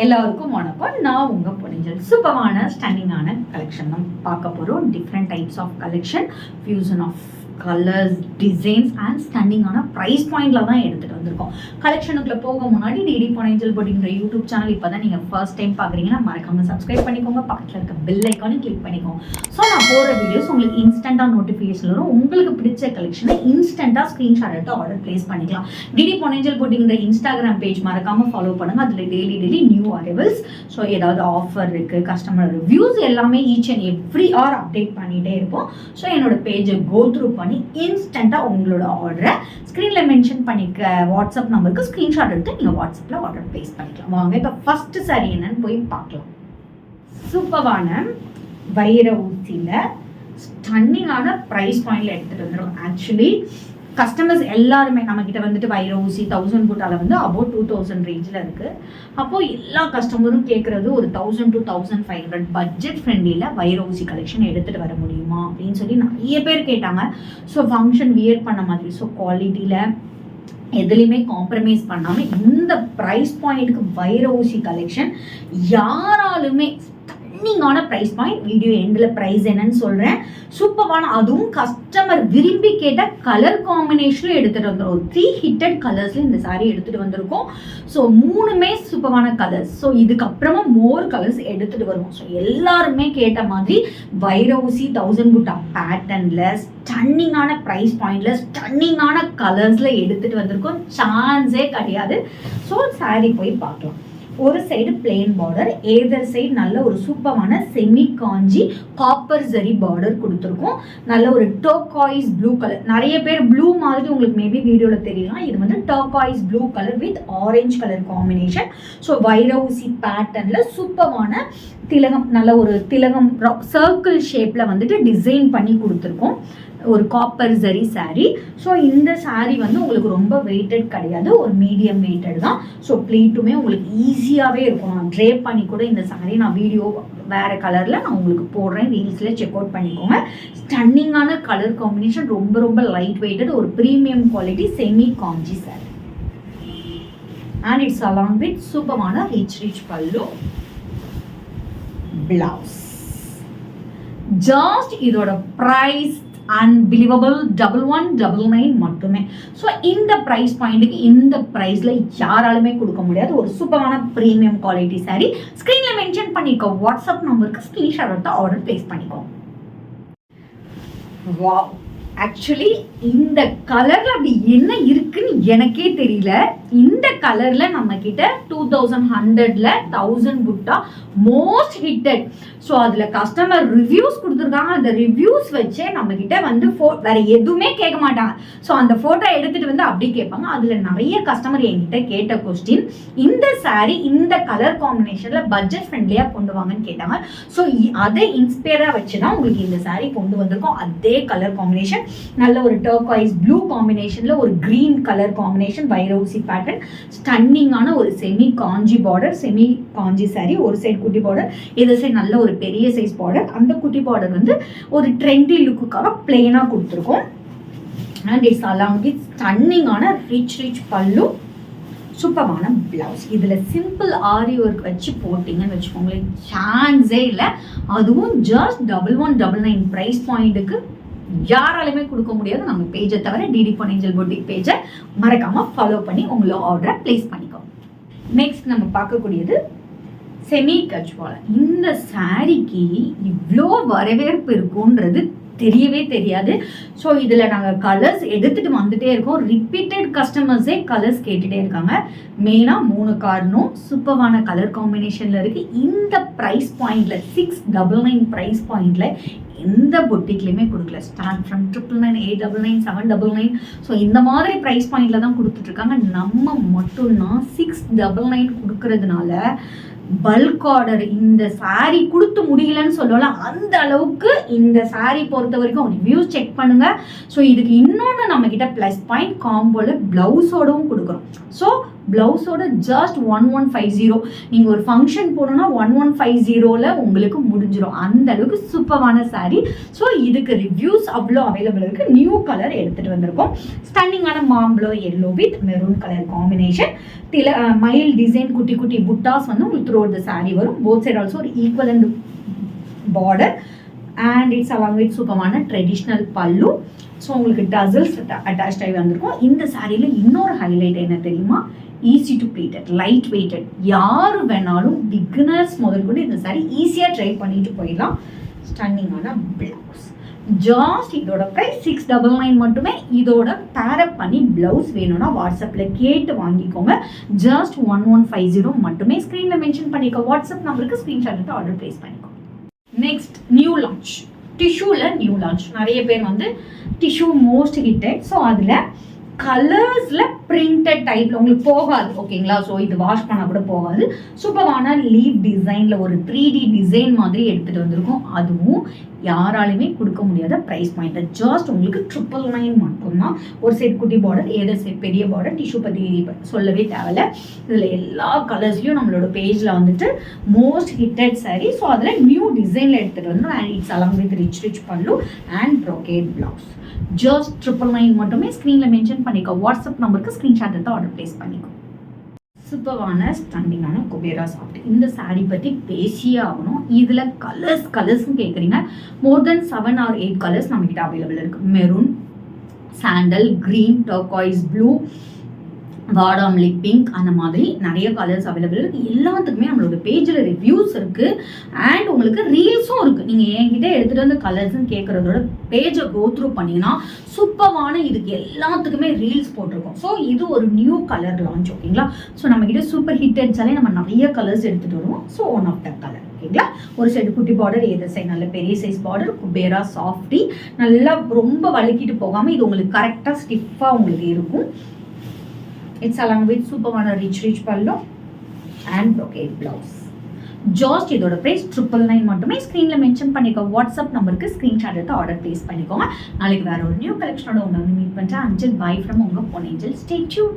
எல்லாருக்கும் வணக்கம். நான் உங்க பொன்னிஞ்சல். சூப்பரான ஸ்டன்னிங்கான கலெக்ஷன் தான் பார்க்க போறோம். Different types of collection, fusion of colours, designs and ஸ்டன்னிங்கான ப்ரைஸ் பாயிண்ட்ல தான் எடுத்துட்டு வந்திருக்கோம். கலெக்ஷனுக்குள்ள போக முன்னாடி டிடி பொன்னிஞ்சல் அப்படிங்கிற யூடியூப் சேனல் இப்போதான் நீங்க ஃபர்ஸ்ட் டைம் பாக்குறீங்கன்னா மறக்காம சப்ஸ்கிரைப் பண்ணிக்கோங்க. பக்கத்துல இருக்க பெல் ஐக்கானையும் கிளிக் பண்ணிக்கோங்க. ஸோ நான் போற வீடியோஸ் உங்களுக்கு இன்ஸ்டன்டா நோட்டிஃபிகேஷன் வரும். உங்களுக்கு பிடிச்ச கலெக்ஷனை இன்ஸ்டன்டா ஸ்கிரீன்ஷாட் எடுத்து ஆர்டர் பிளேஸ் பண்ணிக்கலாம். டிடி பொன்னிஞ்சல் அப்படிங்கிற இன்ஸ்டாகிராம் பேஜ் மறக்காம ஃபாலோ பண்ணுங்க. அதுல டெய்லி நியூ அரைவல்ஸ், ஸோ ஏதாவது ஆஃபர் இருக்கு, கஸ்டமர் ரிவ்யூஸ் எல்லாமே each and every are update பண்ணிட்டே இருப்போம். ஸோ என்னோட பேஜை கோ த்ரூ பண்ணி இன்ஸ்டன்டா உங்களோட ஆர்டரை ஸ்கிரீன்ல மென்ஷன் பண்ணிக்க வாட்ஸ்அப் நம்பருக்கு ஸ்கிரீன்ஷாட் எடுத்து நீங்க வாட்ஸ்அப்ல ஆர்டர் பிளேஸ் பண்ணிக்கலாம். வாங்க இப்போ ஃபர்ஸ்ட் சாரி என்னன்னு போய் பார்க்கலாம். சூப்பரான வைர ஊசியில ஸ்டன்னிங்கான பிரைஸ் பாயிண்ட்ல எடுத்துட்டு வந்துடும். ஆக்சுவலி கஸ்டமர்ஸ் எல்லாருமே நம்ம கிட்ட வந்துட்டு வைர ஊசி 1000 பூட்டால வந்து அபவுட் 2000 ரேஞ்சில் இருக்கு. அப்போ எல்லா கஸ்டமரும் கேட்கறது ஒரு 1000 to 1500 பட்ஜெட் ஃப்ரெண்ட்லியில் வைர ஊசி கலெக்ஷன் எடுத்துட்டு வர முடியுமா அப்படின்னு சொல்லி நிறைய பேர் கேட்டாங்க. ஸோ ஃபங்க்ஷன் வியர் பண்ண மாதிரி, ஸோ குவாலிட்டியில எதுலையுமே காம்ப்ரமைஸ் பண்ணாம இந்த ப்ரைஸ் பாயிண்ட்டுக்கு வைர ஊசி கலெக்ஷன் யாராலுமே ஸ்டன்னிங்கான ப்ரைஸ் பாயிண்ட். வீடியோ எண்டில் ப்ரைஸ் என்னன்னு சொல்கிறேன். சூப்பரான, அதுவும் கஸ்டமர் விரும்பி கேட்ட கலர் காம்பினேஷனில் எடுத்துகிட்டு வந்துடும். 3 ஹிட்டட் கலர்ஸில் இந்த சாரீ எடுத்துகிட்டு வந்திருக்கோம். ஸோ 3மே சூப்பரான கலர்ஸ். ஸோ இதுக்கப்புறமா மோர் கலர்ஸ் எடுத்துகிட்டு வருவோம். ஸோ எல்லாருமே கேட்ட மாதிரி வைர ஊசி 1000 பூட்டா பேட்டர்னில் ஸ்டன்னிங்கான ப்ரைஸ் பாயிண்டில் ஸ்டன்னிங்கான கலர்ஸில் எடுத்துகிட்டு வந்திருக்கோம். சான்ஸே கிடையாது. ஸோ சாரீ போய் பார்க்கலாம். ஒரு side plain border, other side நல்ல ஒரு சூப்பரான செமி காஞ்சி காப்பர் ஜரி பார்டர் கொடுத்துருக்கோம். நல்ல ஒரு டர்காய்ஸ் ப்ளூ கலர். நிறைய பேர் ப்ளூ மாதிரி உங்களுக்கு மேபி வீடியோவில் தெரியலாம். இது வந்து turquoise blue colour with orange colour combination. So வைர ஊசி பேட்டர்னில் சூப்பரான திலகம், நல்ல ஒரு திலகம் சர்க்கிள் ஷேப்பில் வந்துட்டு டிசைன் பண்ணி கொடுத்துருக்கோம். ஒரு காப்பர் ஜரி சாரீ. ஸோ இந்த சாரீ வந்து உங்களுக்கு ரொம்ப வெயிட்டட் கிடையாது, ஒரு மீடியம் வெயிட்டட் தான். ஸோ ப்ளீட்டுமே உங்களுக்கு ஈஸியாகவே இருக்கும். நான் ட்ரேப் பண்ணி கூட இந்த சாரீ நான் வீடியோ வேறு கலரில் நான் உங்களுக்கு போடுறேன், ரீல்ஸில் செக் அவுட் பண்ணிக்கோங்க. ஸ்டன்னிங்கான கலர் காம்பினேஷன், ரொம்ப லைட் வெயிட்டட், ஒரு premium quality semi Kanchi sari. And it's along with சூப்பரான ரிச் பல்லு, பிளவுஸ். ஜஸ்ட் இதோட ப்ரைஸ் அன்பிலீவபிள் 1199 மட்டுமே. ஸோ இந்த ப்ரைஸ் பாயிண்ட்டுக்கு இந்த ப்ரைஸில் யாராலுமே கொடுக்க முடியாது. ஒரு சூப்பரான ப்ரீமியம் குவாலிட்டி சாரீ. ஸ்க்ரீனில் மென்ஷன் பண்ணிக்கோ வாட்ஸ்அப் நம்பருக்கு ஸ்க்ரீன்ஷாட் எடுத்து ஆர்டர் பிளேஸ் பண்ணிக்கோ. வாவ், ஆக்சுவலி இந்த கலர்ல அப்படி என்ன இருக்குன்னு எனக்கே தெரியல. இந்த கலர்ல நம்ம கிட்ட 2100ல 1000 புட்டா மோஸ்ட் ஹிட்டட். ஸோ அதுல கஸ்டமர் ரிவ்யூஸ் கொடுத்துருக்காங்க. அந்த ரிவ்யூஸ் வச்சே நம்ம கிட்ட வந்து வேற எதுவுமே கேட்க மாட்டாங்க. ஸோ அந்த போட்டோ எடுத்துட்டு வந்து அப்படி கேட்பாங்க. அதுல நிறைய கஸ்டமர் என்கிட்ட கேட்ட கொஸ்டின், இந்த சாரீ இந்த கலர் காம்பினேஷன்ல பட்ஜெட் ஃப்ரெண்ட்லியா கொண்டு வாங்கன்னு கேட்டாங்க. ஸோ அதை இன்ஸ்பயரா வச்சுதான் உங்களுக்கு இந்த சாரீ கொண்டு வந்திருக்கோம். அதே கலர் காம்பினேஷன், நல்ல ஒரு டர்காய்ஸ் ப்ளூ காம்பினேஷன்ல ஒரு கிரீன் கலர் காம்பினேஷன், வைர ஊசி பேட்டர்ன், ஸ்டன்னிங்கான ஒரு செமி காஞ்சி பார்டர், செமி காஞ்சி சாரி. ஒரு சைடு குட்டி பார்டர், இந்த சைடு நல்ல ஒரு பெரிய சைஸ் பார்டர். அந்த குட்டி பார்டர் வந்து ஒரு ட்ரெண்டி லுக்குக்காக பிளெயினா கொடுத்துருக்கோம். அண்ட் இட்ஸ் அலாங் வித் ஸ்டன்னிங்கான ரிச் பல்லு, சூப்பரான பிளவுஸ். இதுல சிம்பிள் ஆரி ஒர்க் வச்சு போட்டிங்கன்னு வச்சுக்கோங்களேன், சான்ஸே இல்லை. அதுவும் ஜஸ்ட் 1199 ப்ரைஸ் பாயிண்ட்டுக்கு யாராலுமே கொடுக்க முடியாது. நம்ம பேஜை தவிர டிடி பொன்னிஞ்சல் பொட்டிக் பேஜை மறக்காம ஃபாலோ பண்ணி உங்களோட ஆர்டரை பிளேஸ் பண்ணிக்கோங்க. நெக்ஸ்ட் நம்ம பார்க்கக்கூடியது செமி கஜ்வாலா. இந்த சாரிக்கு இவ்வளோ வரவேற்பு இருக்குன்றது தெரியவே தெரியாது. ஸோ இதில் நாங்கள் கலர்ஸ் எடுத்துகிட்டு வந்துட்டே இருக்கோம். ரிப்பீட்டட் கஸ்டமர்ஸே கலர்ஸ் கேட்டுகிட்டே இருக்காங்க. மெயினாக 3 காரணம் சூப்பரான கலர் காம்பினேஷனில் இருக்குது. இந்த ப்ரைஸ் பாயிண்டில் 699 ப்ரைஸ் பாயிண்டில் எந்த பொட்டிக்லையுமே கொடுக்கல. Start from 999, 899, 799. ஸோ இந்த மாதிரி ப்ரைஸ் பாயிண்டில் தான் கொடுத்துட்ருக்காங்க. நம்ம மட்டும்தான் 699 கொடுக்கறதுனால பல்க் ஆர்டர். இந்த சாரீ கொடுத்து முடியலன்னு சொல்லலாம், அந்த அளவுக்கு இந்த சாரீ பொறுத்த வரைக்கும் ரிவ்யூஸ் செக் பண்ணுங்க. ஸோ இதுக்கு இன்னொன்று நம்ம கிட்ட ப்ளஸ் பாயிண்ட், காம்போல பிளவுஸோடவும் கொடுக்குறோம். ஸோ பிளவுஸோட ஜஸ்ட் 1150. நீங்கள் ஒரு ஃபங்க்ஷன் போனோம்னா 1150 உங்களுக்கு முடிஞ்சிடும். அந்த அளவுக்கு சூப்பரான சாரீ. ஸோ இதுக்கு ரிவ்யூஸ் அவ்வளோ அவைலபிள் இருக்கு. நியூ கலர் எடுத்துட்டு வந்திருக்கோம். ஸ்டன்னிங்கான மாம்பழோ yellow with maroon colour combination. மயில் டிசைன், குட்டி குட்டி புட்டாஸ் வந்து உங்களுக்கு த்ரூ அவுட் த சாரீ வரும். போத் சைட் ஆல்சோ ஒரு equivalent border and it's along with சூப்பரான ட்ரெடிஷ்னல் பல்லு. ஸோ உங்களுக்கு டசல்ஸ் அட்டாச் ஆகி வந்திருக்கும். இந்த சாரியில் இன்னொரு ஹைலைட் என்ன தெரியுமா? Easy to pleated, light weighted. யார் வேணாலும் பிகினர்ஸ் முதல் கூட இந்த சாரி ஈஸியாக ட்ரை பண்ணிட்டு போயிடலாம். ஸ்டன்னிங்கான பிளவுஸ். ஜாஸ்ட் இதோட ப்ரைஸ் 699 மட்டுமே. இதோட பேரப் பண்ணி பிளவுஸ் வேணும்னா வாட்ஸ்அப்பில் கேட்டு வாங்கிக்கோங்க. ஜஸ்ட் 1150 மட்டுமே. ஸ்க்ரீனில் மென்ஷன் பண்ணிக்கோ வாட்ஸ்அப் நம்பருக்கு ஸ்க்ரீன்ஷாட் எடுத்து ஆர்டர் ப்ளேஸ் பண்ணிக்கோ. நெக்ஸ்ட் நியூ லான்ச், டிஷ்யூவில் நியூ லான்ச். நிறைய பேர் வந்து டிஷ்யூ மோஸ்ட் ஹிட்டட். ஸோ அதில் கலர்ஸில் பிரிண்டட் டைப்பில் உங்களுக்கு போகாது, ஓகேங்களா? ஸோ இது வாஷ் பண்ணால் கூட போகாது. சூப்பரான லீவ் டிசைனில் ஒரு 3D டிசைன் மாதிரி எடுத்துகிட்டு வந்திருக்கோம். அதுவும் யாராலுமே கொடுக்க முடியாத ப்ரைஸ் பாயிண்ட். ஜஸ்ட் உங்களுக்கு 999 மட்டும்தான். ஒரு செட் குட்டி பார்டர், ஏதோ செட் பெரிய பார்டர். டிஷ்யூ பற்றி சொல்லவே தேவையில்ல. இதில் எல்லா கலர்ஸ்லையும் நம்மளோட பேஜில் வந்துட்டு மோஸ்ட் ஹிட்டட் சாரீ. ஸோ அதில் நியூ டிசைனில் எடுத்துகிட்டு வந்து and it's along with rich பல்லு அண்ட் ப்ரோகேட் பிளவுஸ். ஜஸ்ட் 999 மட்டுமே. ஸ்க்ரீனில் மென்ஷன் பண்ணிக்கோ வாட்ஸ்அப் நம்பருக்கு ஸ்க்ரீன்ஷாட் எடுத்து ஆர்டர் ப்ளேஸ் பண்ணிக்கோ. சூப்பரான ஸ்டன்னிங்கான குபேரா சாஃப்ட். இந்த சாரீ பற்றி பேசியே ஆகணும். இதில் கலர்ஸ்ன்னு கேட்குறீங்க. மோர் தென் 7 or 8 கலர்ஸ் நம்மகிட்ட அவைலபிள் இருக்குது. Maroon, sandal, green, turquoise blue, வாடாமல்லி பிங்க், அந்த மாதிரி நிறைய கலர்ஸ் அவைலபிள் இருக்குது. எல்லாத்துக்குமே நம்மளோட பேஜில் ரிவ்யூஸ் இருக்குது அண்ட் உங்களுக்கு ரீல்ஸும் இருக்குது. நீங்கள் என்கிட்ட எடுத்துகிட்டு வந்து கலர்ஸ்ன்னு கேட்குறதோட பேஜை கோ த்ரூ பண்ணிங்கன்னா சூப்பரான இதுக்கு எல்லாத்துக்குமே ரீல்ஸ் போட்டிருக்கோம். ஸோ இது ஒரு நியூ கலர் லான்ச், ஓகேங்களா? ஸோ நம்மக்கிட்ட சூப்பர் ஹிட்டட்ஸாலே நம்ம நிறைய கலர்ஸ் எடுத்துகிட்டு வருவோம். So one of the colour, ஓகேங்களா? ஒரு சைடு குட்டி பார்டர், எதிர் சைடு நல்ல பெரிய சைஸ் பார்டர், குபேரா சாஃப்டி. நல்லா ரொம்ப வழுக்கிட்டு போகாமல் இது உங்களுக்கு கரெக்டாக ஸ்டிஃபாக உங்களுக்கு இருக்கும். It's along with superமான rich pallu and brocade blouse. Just இதோட ப்ரைஸ் 999 மட்டுமே. ஸ்க்ரீனில் மென்ஷன் பண்ணிக்கோ வாட்ஸ்அப் நம்பருக்கு ஸ்க்ரீன்ஷாட் எடுத்து ஆர்டர் ப்ளேஸ் பண்ணிக்கோங்க. நாளைக்கு வேற ஒரு நியூ கலெக்ஷனோட ஒன்று மீட் பண்ணுறேன். அஞ்சல் பை ஃப்ரம் உங்கள் பொன்னேஞ்சல். Stay tune.